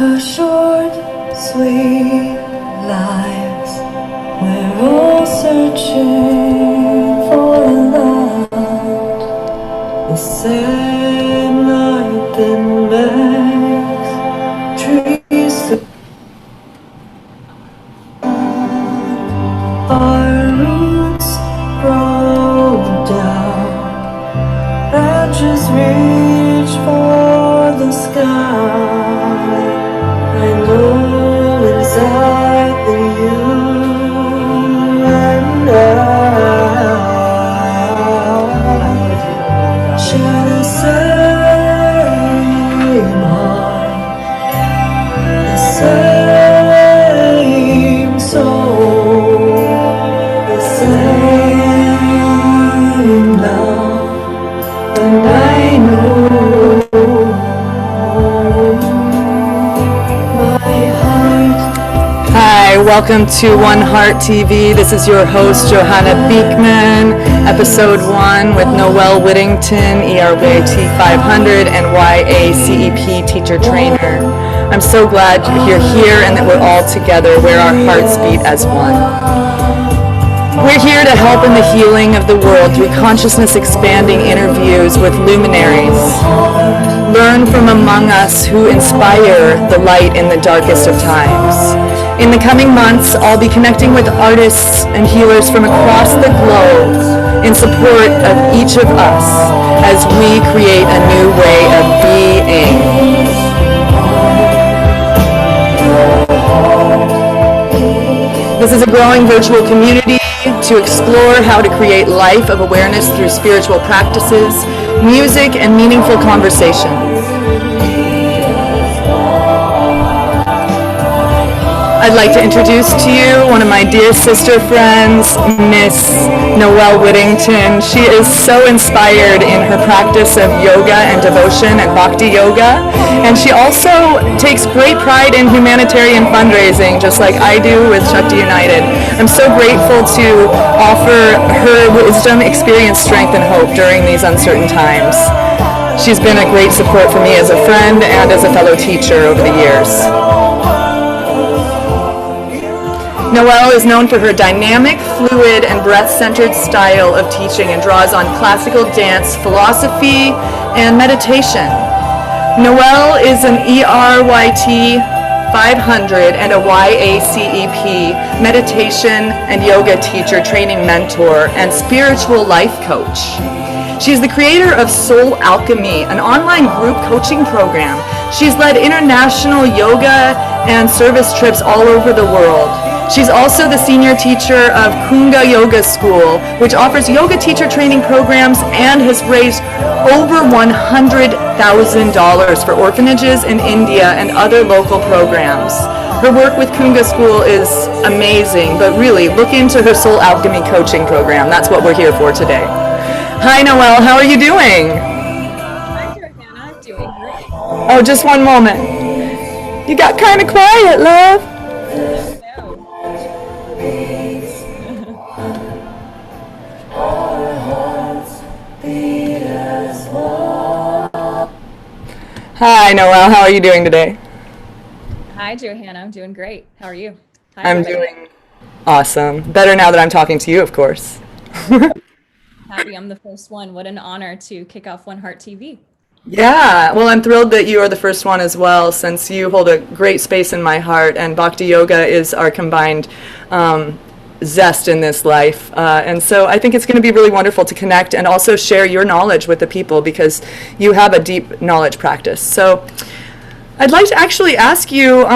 Our short, sweet lives, we're all searching for a love, the same light that makes trees to our roots grow down, branches reach for the sky. I know exactly you and I share the same heart, the same soul, the same love, and I know. Hi, welcome to One Heart TV. This is your host, Johanna Beekman, episode 1 with Noelle Whittington, E-RYT500, and YACEP teacher trainer. I'm so glad you're here and that we're all together where our hearts beat as one. We're here to help in the healing of the world through consciousness expanding interviews with luminaries. Learn from among us who inspire the light in the darkest of times. In the coming months, I'll be connecting with artists and healers from across the globe in support of each of us as we create a new way of being. This is a growing virtual community to explore how to create life of awareness through spiritual practices, music, and meaningful conversations. I'd like to introduce to you one of my dear sister friends, Miss Noelle Whittington. She is so inspired in her practice of yoga and devotion and bhakti yoga, and she also takes great pride in humanitarian fundraising, just like I do with Shakti United. I'm so grateful to offer her wisdom, experience, strength, and hope during these uncertain times. She's been a great support for me as a friend and as a fellow teacher over the years. Noelle is known for her dynamic, fluid, and breath-centered style of teaching and draws on classical dance, philosophy, and meditation. Noelle is an E-RYT500 and a YACEP meditation and yoga teacher, training mentor, and spiritual life coach. She's the creator of Soul Alchemy, an online group coaching program. She's led international yoga and service trips all over the world. She's also the senior teacher of Kunga Yoga School, which offers yoga teacher training programs and has raised over $100,000 for orphanages in India and other local programs. Her work with Kunga School is amazing, but really look into her Soul Alchemy coaching program. That's what we're here for today. Hi, Noelle. How are you doing? Hi, Johanna. I'm doing great. Oh, just one moment. You got kind of quiet, love. Hi, Noelle. How are you doing today? Hi, Johanna. I'm doing great. How are you? Hi, I'm everybody. doing awesome. Better now that I'm talking to you, of course. Happy I'm the first one. What an honor to kick off One Heart TV. Yeah, well, I'm thrilled that you are the first one as well, since you hold a great space in my heart, and Bhakti Yoga is our combined zest in this life. And so I think it's going to be really wonderful to connect and also share your knowledge with the people because you have a deep knowledge practice. So I'd like to actually ask you,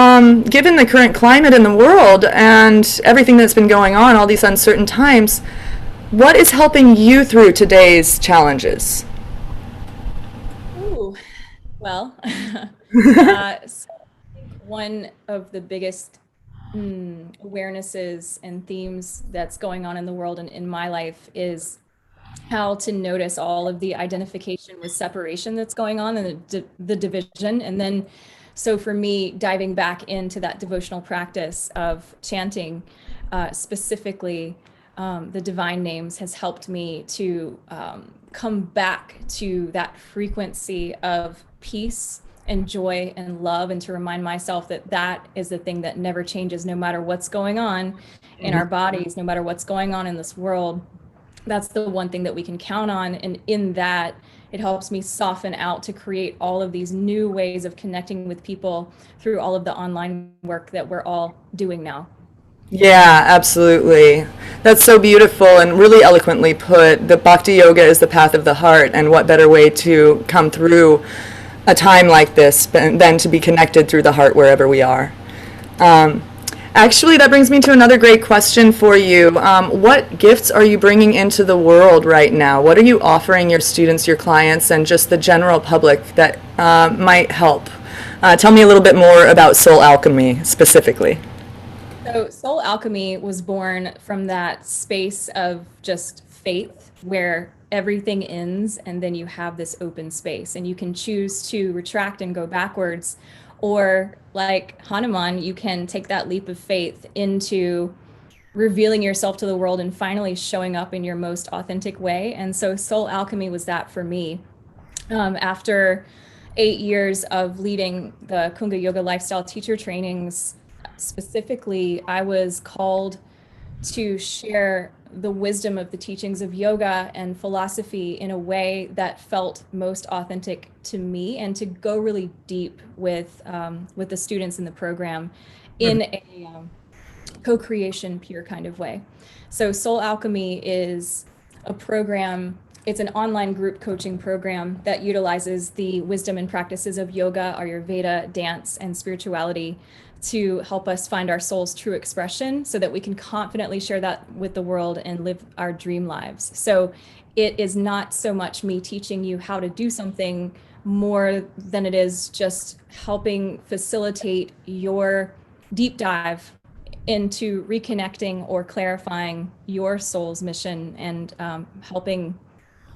given the current climate in the world and everything that's been going on, all these uncertain times, what is helping you through today's challenges? Ooh, well, so I think one of the biggest awarenesses and themes that's going on in the world and in my life is how to notice all of the identification with separation that's going on and the division. And then, so for me, diving back into that devotional practice of chanting specifically the divine names has helped me to come back to that frequency of peace and joy and love, and to remind myself that that is the thing that never changes, no matter what's going on in our bodies, no matter what's going on in this world. That's the one thing that we can count on. And in that, it helps me soften out to create all of these new ways of connecting with people through all of the online work that we're all doing now. Yeah, absolutely. That's so beautiful and really eloquently put. The Bhakti Yoga is the path of the heart, and what better way to come through a time like this than to be connected through the heart wherever we are. Actually, that brings me to another great question for you. What gifts are you bringing into the world right now? What are you offering your students, your clients, and just the general public that might help? Tell me a little bit more about Soul Alchemy specifically. So Soul Alchemy was born from that space of just faith where everything ends and then you have this open space and you can choose to retract and go backwards, or like Hanuman, you can take that leap of faith into revealing yourself to the world and finally showing up in your most authentic way. And so Soul Alchemy was that for me. After 8 years of leading the Kunga Yoga lifestyle teacher trainings, specifically, I was called to share the wisdom of the teachings of yoga and philosophy in a way that felt most authentic to me, and to go really deep with the students in the program in a co-creation pure kind of way. So Soul Alchemy is a program. It's an online group coaching program that utilizes the wisdom and practices of yoga, Ayurveda, dance, and spirituality to help us find our soul's true expression so that we can confidently share that with the world and live our dream lives. So it is not so much me teaching you how to do something more than it is just helping facilitate your deep dive into reconnecting or clarifying your soul's mission, and helping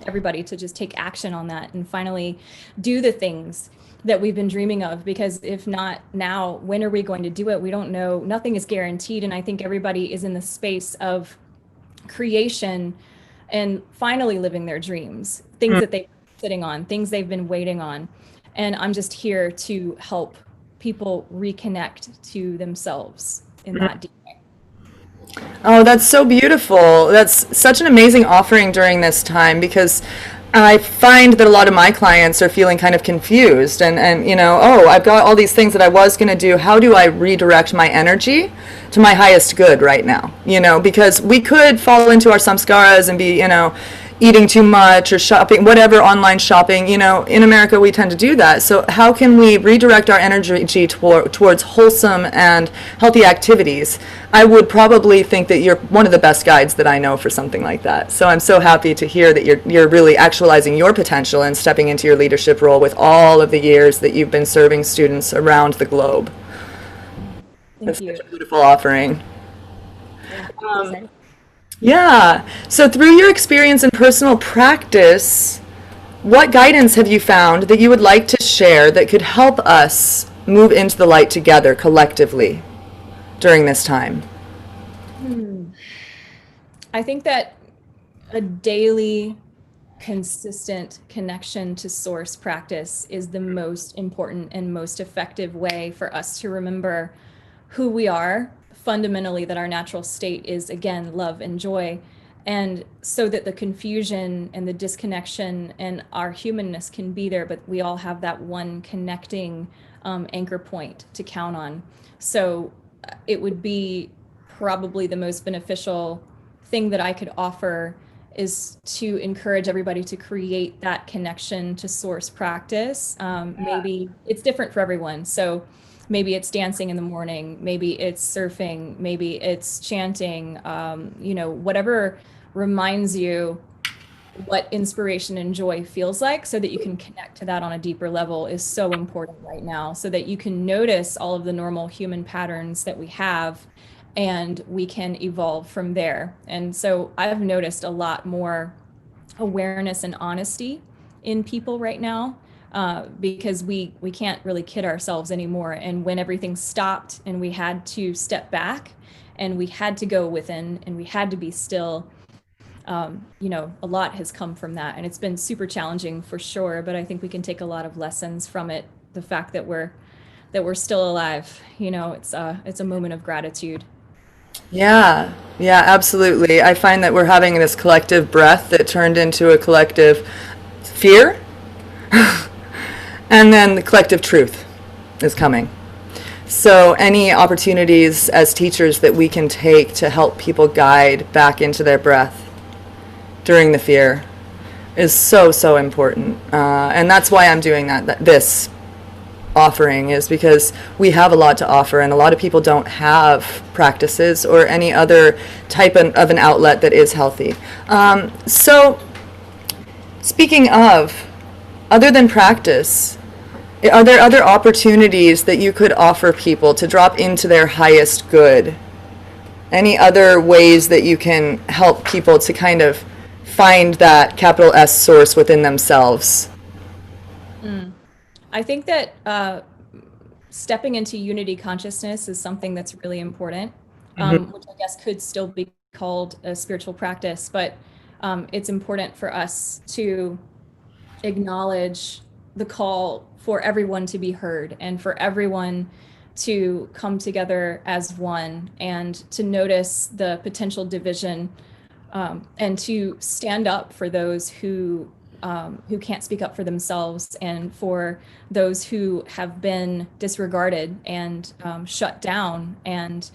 everybody to just take action on that and finally do the things that we've been dreaming of. Because if not now, when are we going to do it? We don't know. Nothing is guaranteed. And I think everybody is in the space of creation and finally living their dreams, things that they've been sitting on, things they've been waiting on. And I'm just here to help people reconnect to themselves in that deep way. Oh, that's so beautiful. That's such an amazing offering during this time, because I find that a lot of my clients are feeling kind of confused and oh, I've got all these things that I was going to do. How do I redirect my energy to my highest good right now? Because we could fall into our samskaras and be, eating too much or shopping, whatever, online shopping. In America, we tend to do that. So how can we redirect our energy towards wholesome and healthy activities? I would probably think that you're one of the best guides that I know for something like that. So I'm so happy to hear that you're really actualizing your potential and stepping into your leadership role with all of the years that you've been serving students around the globe. That's such a beautiful offering. Yeah. So through your experience and personal practice, what guidance have you found that you would like to share that could help us move into the light together collectively during this time? I think that a daily, consistent connection to source practice is the most important and most effective way for us to remember who we are fundamentally, that our natural state is, again, love and joy. And so that the confusion and the disconnection and our humanness can be there, but we all have that one connecting anchor point to count on. So it would be probably the most beneficial thing that I could offer is to encourage everybody to create that connection to source practice. Maybe it's different for everyone. So maybe it's dancing in the morning, maybe it's surfing, maybe it's chanting, whatever reminds you what inspiration and joy feels like, so that you can connect to that on a deeper level, is so important right now, so that you can notice all of the normal human patterns that we have and we can evolve from there. And so I've noticed a lot more awareness and honesty in people right now. Because we can't really kid ourselves anymore. And when everything stopped and we had to step back and we had to go within and we had to be still, a lot has come from that. And it's been super challenging for sure, but I think we can take a lot of lessons from it the fact that we're still alive. It's a moment of gratitude. Yeah, yeah, absolutely. I find that we're having this collective breath that turned into a collective fear, and then the collective truth is coming. So any opportunities as teachers that we can take to help people guide back into their breath during the fear is so, so important. And that's why I'm doing this offering, is because we have a lot to offer, and a lot of people don't have practices or any other type of an outlet that is healthy. So speaking of, other than practice, are there other opportunities that you could offer people to drop into their highest good? Any other ways that you can help people to kind of find that capital S source within themselves? I think that stepping into unity consciousness is something that's really important, which I guess could still be called a spiritual practice, but it's important for us to acknowledge the call for everyone to be heard and for everyone to come together as one, and to notice the potential division, and to stand up for those who can't speak up for themselves, and for those who have been disregarded and shut down. And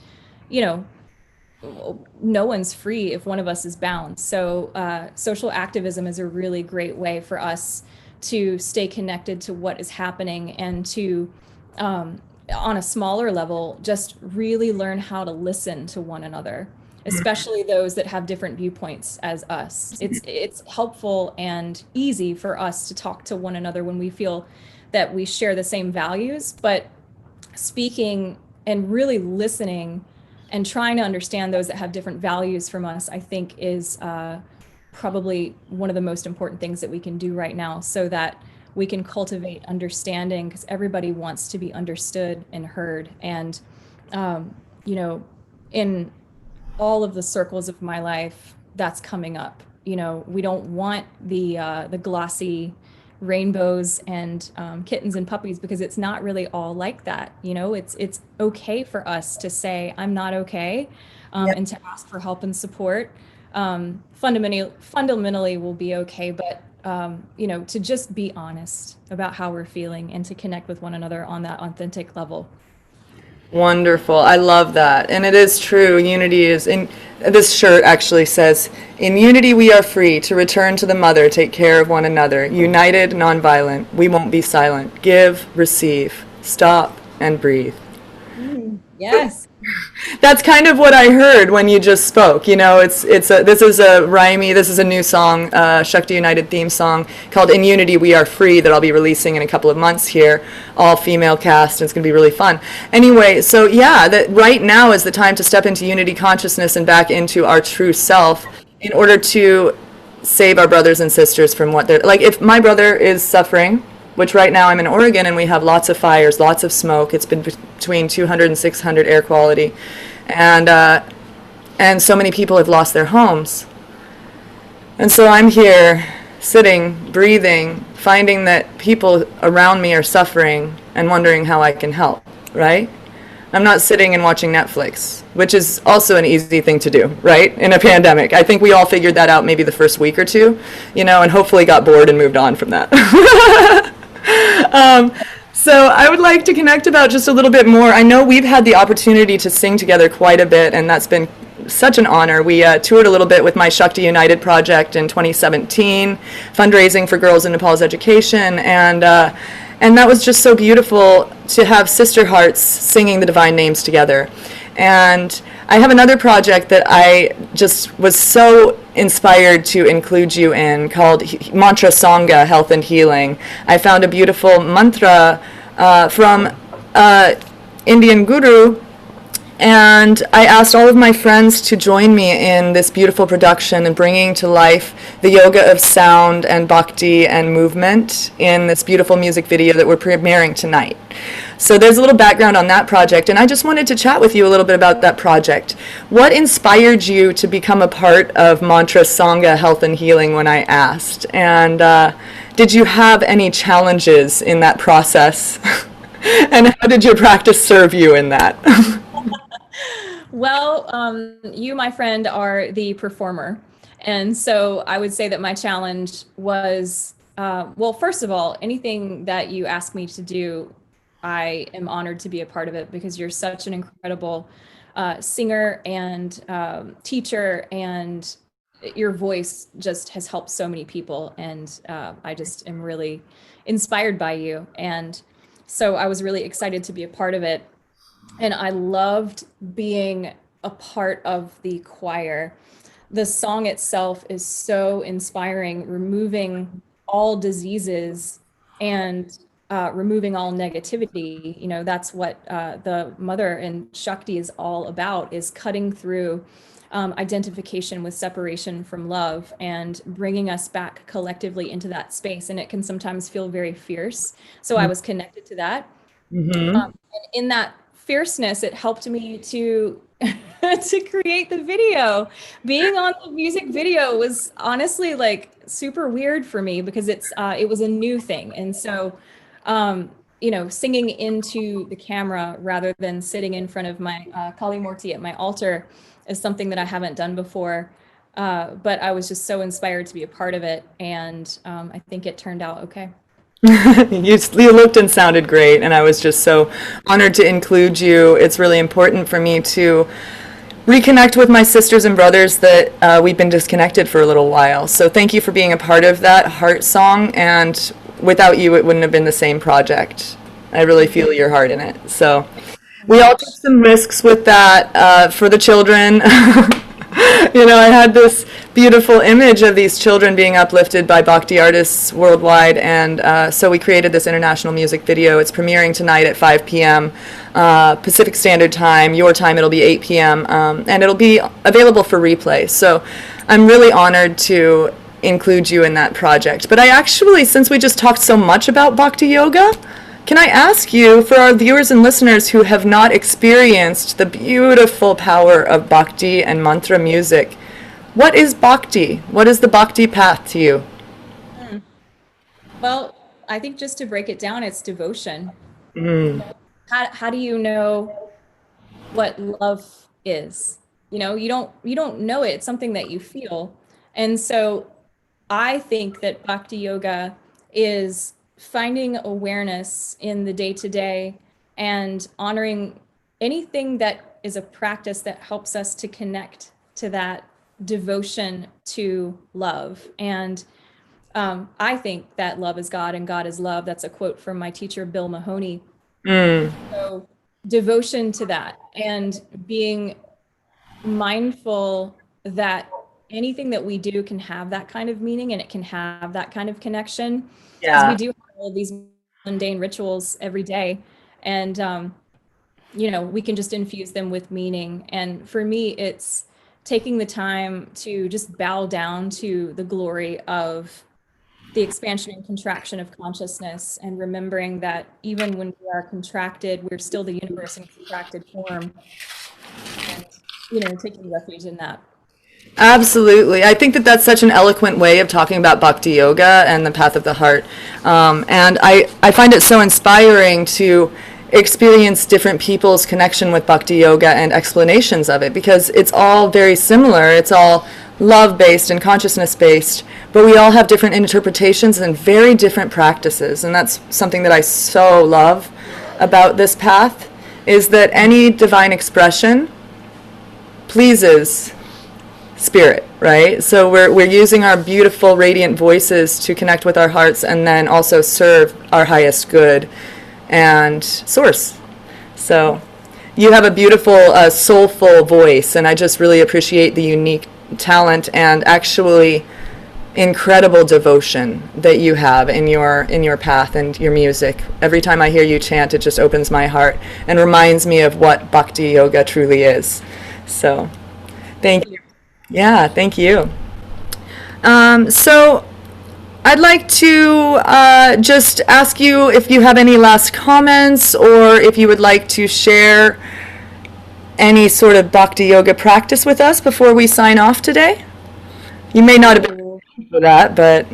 no one's free if one of us is bound. So social activism is a really great way for us to stay connected to what is happening, and to on a smaller level just really learn how to listen to one another, especially those that have different viewpoints as us. It's helpful and easy for us to talk to one another when we feel that we share the same values, but speaking and really listening and trying to understand those that have different values from us, I think is probably one of the most important things that we can do right now, so that we can cultivate understanding, because everybody wants to be understood and heard. And in all of the circles of my life, that's coming up. We don't want the glossy rainbows and kittens and puppies, because it's not really all like that. It's okay for us to say I'm not okay, and to ask for help and support. Fundamentally we'll be okay, but to just be honest about how we're feeling and to connect with one another on that authentic level. Wonderful. I love that. And it is true. Unity is in this shirt actually says, "In unity we are free to return to the mother, take care of one another. United, nonviolent, we won't be silent. Give, receive, stop, and breathe." Yes. That's kind of what I heard when you just spoke. This is a new song, Shakti United theme song called "In Unity We Are Free" that I'll be releasing in a couple of months here, all female cast, and it's going to be really fun. Anyway, so yeah, that right now is the time to step into unity consciousness and back into our true self in order to save our brothers and sisters from what they're like. If my brother is suffering, which right now I'm in Oregon and we have lots of fires, lots of smoke. It's been between 200 and 600 air quality. And so many people have lost their homes. And so I'm here sitting, breathing, finding that people around me are suffering and wondering how I can help, right? I'm not sitting and watching Netflix, which is also an easy thing to do, right? In a pandemic. I think we all figured that out maybe the first week or two, and hopefully got bored and moved on from that. So I would like to connect about just a little bit more. I know we've had the opportunity to sing together quite a bit, and that's been such an honor. We toured a little bit with my Shakti United project in 2017, fundraising for girls in Nepal's education, and that was just so beautiful to have sister hearts singing the divine names together. And I have another project that I just was so inspired to include you in called Mantra Sangha, Health and Healing. I found a beautiful mantra from Indian guru, and I asked all of my friends to join me in this beautiful production and bringing to life the yoga of sound and bhakti and movement in this beautiful music video that we're premiering tonight. So there's a little background on that project, and I just wanted to chat with you a little bit about that project. What inspired you to become a part of Mantra Sangha, Health and Healing when I asked? And did you have any challenges in that process? And how did your practice serve you in that? Well, you, my friend, are the performer. And so I would say that my challenge was, well, first of all, anything that you ask me to do, I am honored to be a part of it because you're such an incredible singer and teacher, and your voice just has helped so many people. And I just am really inspired by you. And so I was really excited to be a part of it. And I loved being a part of the choir. The song itself is so inspiring, removing all diseases and removing all negativity. You know, that's what the Mother and Shakti is all about, is cutting through identification with separation from love and bringing us back collectively into that space. And it can sometimes feel very fierce. So I was connected to that. And in that fierceness, it helped me to to create the video. Being on the music video was honestly like super weird for me because it was a new thing. And so you know, singing into the camera rather than sitting in front of my Kali Murti at my altar is something that I haven't done before. But I was just so inspired to be a part of it, and I think it turned out okay. You looked and sounded great, and I was just so honored to include you. It's really important for me to reconnect with my sisters and brothers that we've been disconnected for a little while. So thank you for being a part of that heart song, and without you, it wouldn't have been the same project. I really feel your heart in it. So we all took some risks with that for the children. You know, I had this beautiful image of these children being uplifted by bhakti artists worldwide, and so we created this international music video. It's premiering tonight at 5 p.m. Pacific Standard Time. Your time, it'll be 8 p.m., and it'll be available for replay. So I'm really honored to include you in that project. But I actually, since we just talked so much about bhakti yoga, can I ask you, for our viewers and listeners who have not experienced the beautiful power of bhakti and mantra music, what is bhakti? What is the bhakti path to you? Well, I think just to break it down, it's devotion. How do you know what love is? You know, you don't know it. It's something that you feel. And so I think that bhakti yoga is finding awareness in the day-to-day and honoring anything that is a practice that helps us to connect to that devotion to love. And I think that love is God and God is love. That's a quote from my teacher, Bill Mahoney. So devotion to that and being mindful that anything that we do can have that kind of meaning and it can have that kind of connection. Yeah. We do have all these mundane rituals every day, and you know, we can just infuse them with meaning. And for me, it's taking the time to just bow down to the glory of the expansion and contraction of consciousness, and remembering that even when we are contracted, we're still the universe in contracted form, and, you know, taking refuge in that. Absolutely. I think that that's such an eloquent way of talking about bhakti yoga and the path of the heart. And I find it so inspiring to experience different people's connection with bhakti yoga and explanations of it, because it's all very similar. It's all love-based and consciousness-based, but we all have different interpretations and very different practices. And that's something that I so love about this path, is that any divine expression pleases spirit, right? So we're using our beautiful radiant voices to connect with our hearts and then also serve our highest good and source. So you have a beautiful soulful voice, and I just really appreciate the unique talent and actually incredible devotion that you have in your path and your music. Every time I hear you chant, it just opens my heart and reminds me of what bhakti yoga truly is. So thank you. Yeah, thank you. So I'd like to just ask you if you have any last comments, or if you would like to share any sort of bhakti yoga practice with us before we sign off today. You may not have been ready for that, but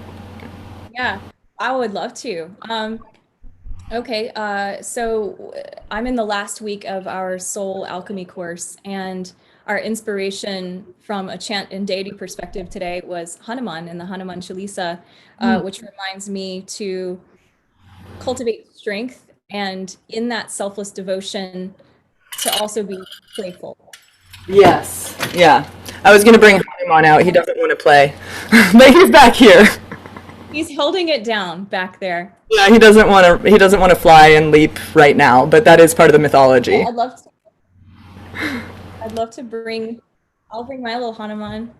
Yeah. I would love to. Okay, so I'm in the last week of our soul alchemy course, and our inspiration from a chant and deity perspective today was Hanuman and the Hanuman Chalisa, which reminds me to cultivate strength and in that selfless devotion to also be playful. Yes. Yeah. I was going to bring Hanuman out. He doesn't want to play. But he's back here. He's holding it down back there. Yeah, he doesn't want to fly and leap right now, but that is part of the mythology. I'd love to bring, I'll bring my little Hanuman.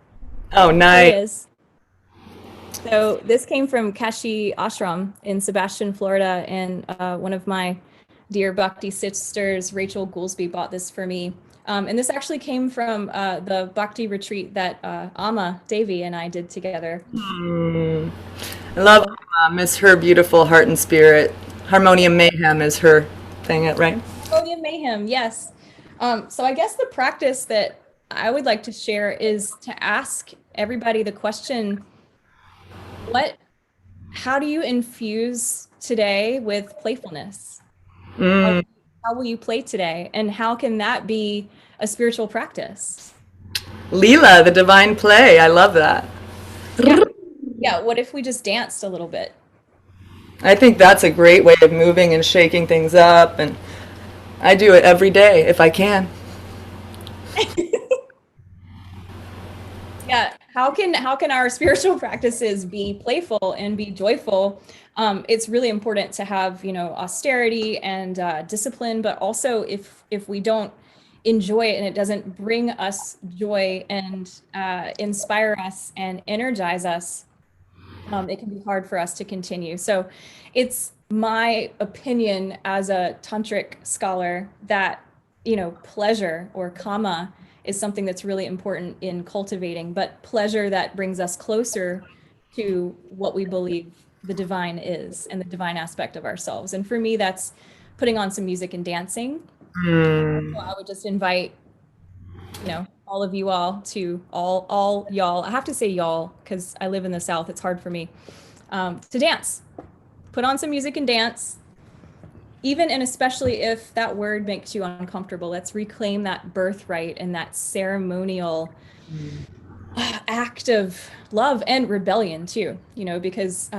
Oh, There he nice. is. So this came from Kashi Ashram in Sebastian, Florida, and one of my dear Bhakti sisters, Rachel Goolsby, bought this for me. And this actually came from the Bhakti retreat that Amma Devi and I did together. I love Miss her beautiful heart and spirit. Harmonium Mayhem is her thing, right? Podium Mayhem, yes. So I guess the practice that I would like to share is to ask everybody the question, how do you infuse today with playfulness? How will you play today? And how can that be a spiritual practice? Leela, the divine play. I love that. Yeah, what if we just danced a little bit? I think that's a great way of moving and shaking things up, and I do it every day if I can. Yeah, how can our spiritual practices be playful and be joyful? It's really important to have, austerity and discipline, but also if we don't enjoy it and it doesn't bring us joy and inspire us and energize us, it can be hard for us to continue. So it's my opinion as a tantric scholar that, pleasure or kama is something that's really important in cultivating, but pleasure that brings us closer to what we believe the divine is and the divine aspect of ourselves. And for me, that's putting on some music and dancing. So I would just invite, all of you all to all y'all. I have to say y'all because I live in the South. It's hard for me to dance. Put on some music and dance. Even and especially if that word makes you uncomfortable, let's reclaim that birthright and that ceremonial act of love and rebellion too, because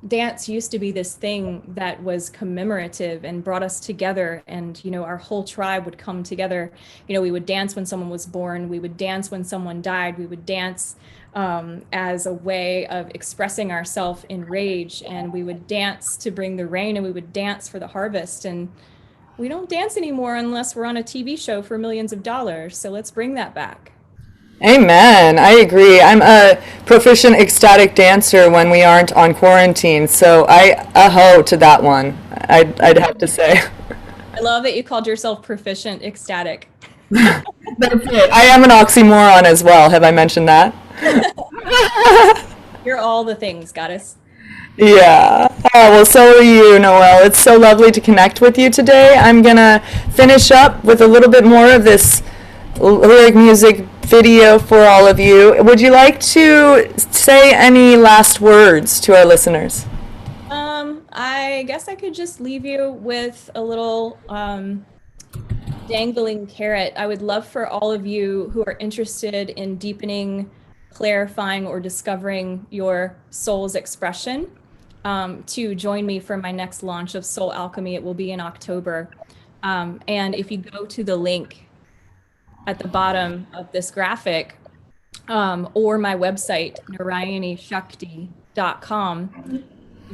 dance used to be this thing that was commemorative and brought us together, and our whole tribe would come together. We would dance when someone was born, we would dance when someone died, we would dance as a way of expressing ourselves in rage, and we would dance to bring the rain, and we would dance for the harvest. And we don't dance anymore unless we're on a TV show for millions of dollars, so let's bring that back. Amen. I agree. I'm a proficient ecstatic dancer when we aren't on quarantine, so I aho to that one. I'd have to say. I love that you called yourself proficient ecstatic. That's it. I am an oxymoron as well. Have I mentioned that? You're all the things, goddess. Yeah. Oh, well, so are you, Noelle. It's so lovely to connect with you today. I'm going to finish up with a little bit more of this lyric music video for all of you. Would you like to say any last words to our listeners? I guess I could just leave you with a little dangling carrot. I would love for all of you who are interested in deepening, clarifying, or discovering your soul's expression to join me for my next launch of Soul Alchemy. It will be in October. And if you go to the link at the bottom of this graphic or my website, narayanishakti.com,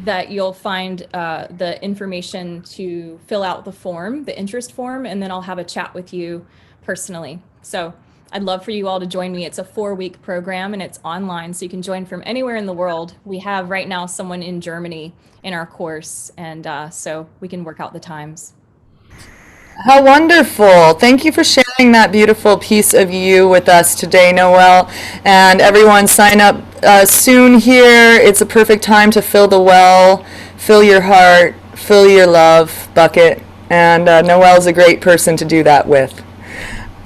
that you'll find the information to fill out the form, the interest form, and then I'll have a chat with you personally. So I'd love for you all to join me. It's a 4-week program and it's online, so you can join from anywhere in the world. We have right now someone in Germany in our course, and so we can work out the times. How wonderful. Thank you for sharing that beautiful piece of you with us today, Noelle. And everyone sign up soon here. It's a perfect time to fill the well, fill your heart, fill your love bucket. And Noelle's a great person to do that with.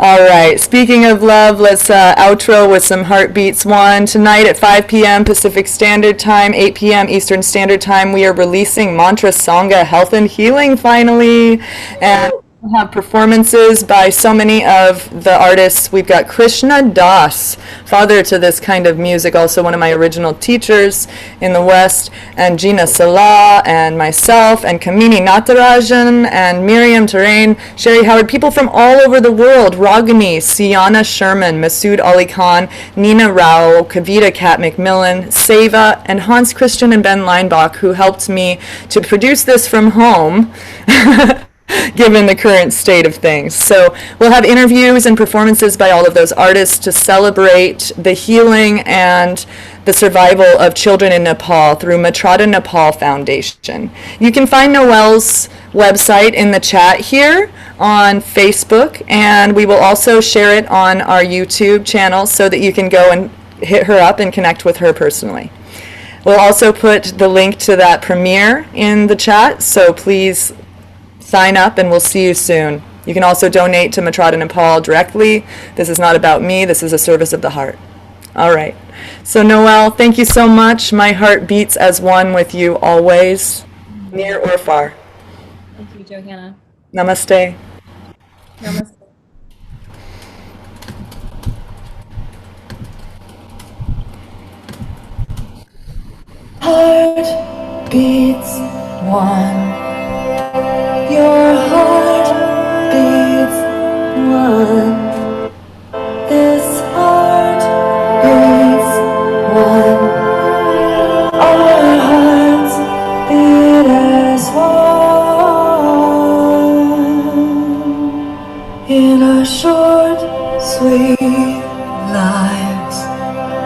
All right. Speaking of love, let's outro with some Heartbeats 1. Tonight at 5 p.m. Pacific Standard Time, 8 p.m. Eastern Standard Time, we are releasing Mantra Sangha Health and Healing finally. And we'll have performances by so many of the artists. We've got Krishna Das, father to this kind of music, also one of my original teachers in the West, and Gina Salah, and myself, and Kamini Natarajan, and Miriam Terrain, Sherry Howard, people from all over the world, Ragini, Sienna Sherman, Masood Ali Khan, Nina Rao, Kavita Kat McMillan, Seva, and Hans Christian and Ben Leinbach, who helped me to produce this from home. Given the current state of things. So we'll have interviews and performances by all of those artists to celebrate the healing and the survival of children in Nepal through Matrada Nepal Foundation. You can find Noelle's website in the chat here on Facebook, and we will also share it on our YouTube channel so that you can go and hit her up and connect with her personally. We'll also put the link to that premiere in the chat, so please sign up and we'll see you soon. You can also donate to Matrada Nepal directly. This is not about me. This is a service of the heart. All right. So Noelle, thank you so much. My heart beats as one with you always, near or far. Thank you, Johanna. Namaste. Namaste. Heart beats one. Your heart beats one. This heart beats one. Our hearts beat as one. In our short, sweet lives,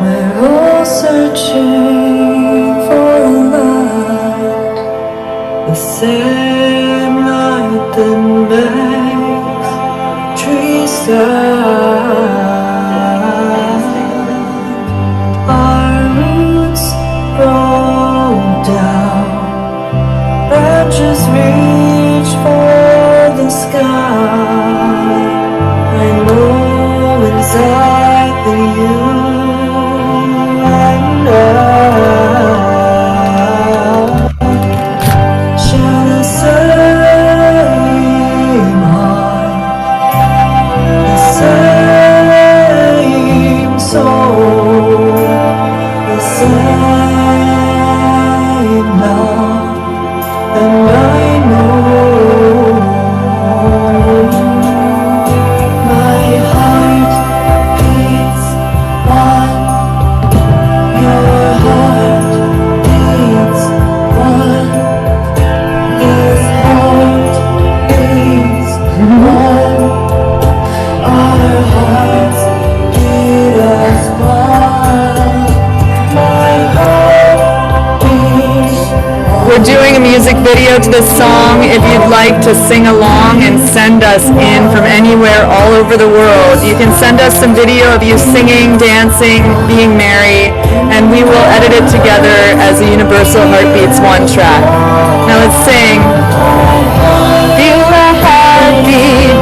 we're all searching for love. The same light that makes trees stand. Our roots grow down, branches reach for the sky. I know inside that you and I share the same heart, the same soul, the same love, and I know my heart beats one, your heart beats one. This heart beats one. Our hearts beat as one. My heart beats one. We're doing a music video to this song. If you'd like to sing along and send us in from anywhere all over the world, you can send us some video of you singing, dancing, being merry, and we will edit it together as a universal Heartbeats 1 track. Now let's sing. Feel the heartbeat